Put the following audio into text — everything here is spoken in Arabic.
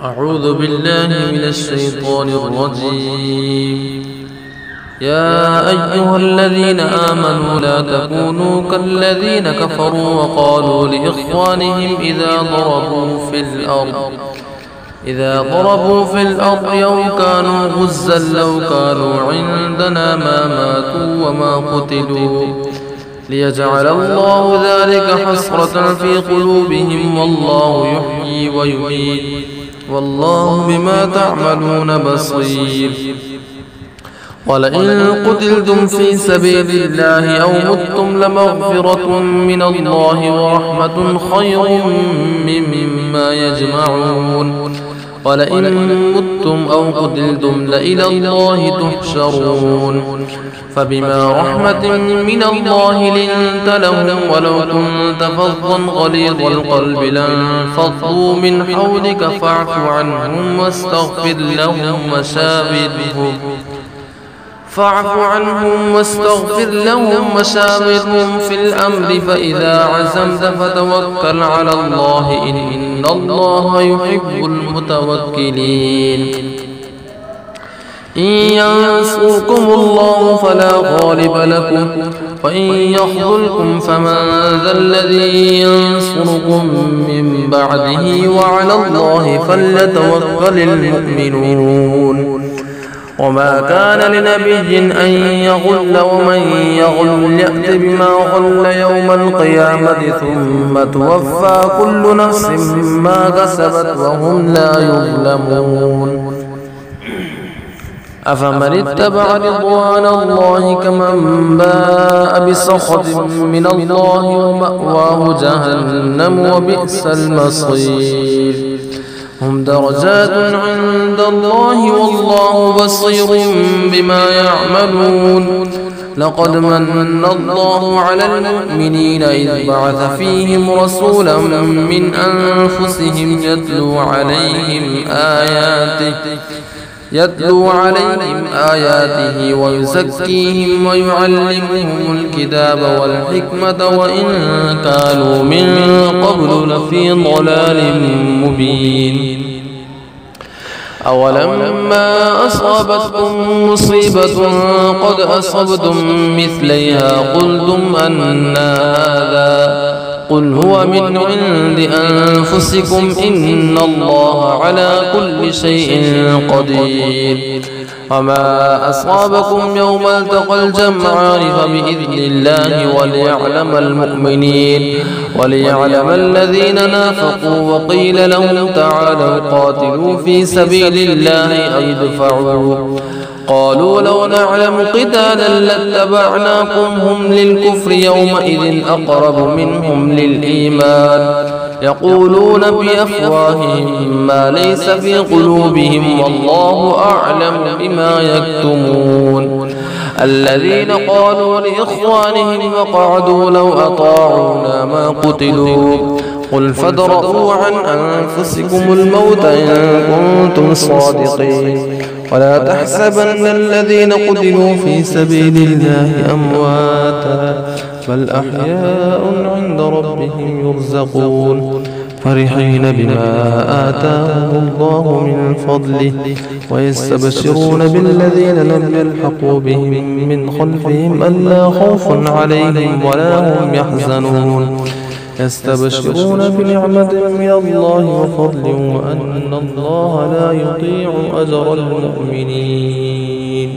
أعوذ بالله من الشيطان الرجيم. يا أيها الذين آمنوا لا تكونوا كالذين كفروا وقالوا لإخوانهم إذا ضربوا في الأرض يوم كانوا غزا لو كانوا عندنا ما ماتوا وما قتلوا ليجعل الله ذلك حسرة في قلوبهم والله يحيي ويميت والله بما تعملون بصير. ولئن قتلتم في سبيل الله أو متم لمغفرة من الله ورحمة خير مما يجمعون. ولئن متم أو قتلتم لإلى الله تحشرون. فبما رحمة من الله لنت لهم ولو كنت فظا غليظ القلب لانفضوا من حولك فاعف عنهم واستغفر لهم وشاورهم في الأمر فإذا عزمت فتوكل على الله إن الله يحب المتوكلين. إن ينصركم الله فلا غالب لكم وإن يخذلكم فمن ذا الذي ينصركم من بعده وعلى الله فليتوكل المؤمنون. وما كان لنبي أن يغل ومن يغل يأت بما غل يوم القيامة ثم توفى كل نفس ما كسبت وهم لا يظلمون. أفمن اتبع رضوان الله كمن باء بسخط من الله ومأواه جهنم وبئس المصير. هم درجات عند الله والله بصير بما يعملون. لقد من الله على المؤمنين إذ بعث فيهم رسولا من أنفسهم يتلو عليهم آياته ويزكيهم ويعلمهم الكتاب والحكمة وإن كانوا من قبل لفي ضلال مبين. أولما أصابتكم مصيبة قد أصبتم مثليها قلتم أن هذا قل هو من عند أنفسكم إن الله على كل شيء قدير. وما أصابكم يوم التقى الجمعان فبإذن الله وليعلم المؤمنين وليعلم الذين نافقوا. وقيل لهم تعالوا قاتلوا في سبيل الله أو ادفعوا قالوا لو نعلم قتالا لاتبعناكم هم للكفر يومئذ أقرب منهم للإيمان يقولون بأفواههم ما ليس في قلوبهم والله أعلم بما يكتمون. الذين قالوا لإخوانهم وقعدوا لو أطاعونا ما قتلوا قل فادرءوا عن أنفسكم الموت إن كنتم صادقين. ولا تحسبن الذين قتلوا في سبيل الله أمواتا بل أحياء عند ربهم يرزقون. فرحين بما آتاهم الله من فضله ويستبشرون بالذين لم يلحقوا بهم من خلفهم ألا خوف عليهم ولا هم يحزنون. يستبشرون بنعمة من الله وفضل وأن الله لا يضيع أجر المؤمنين.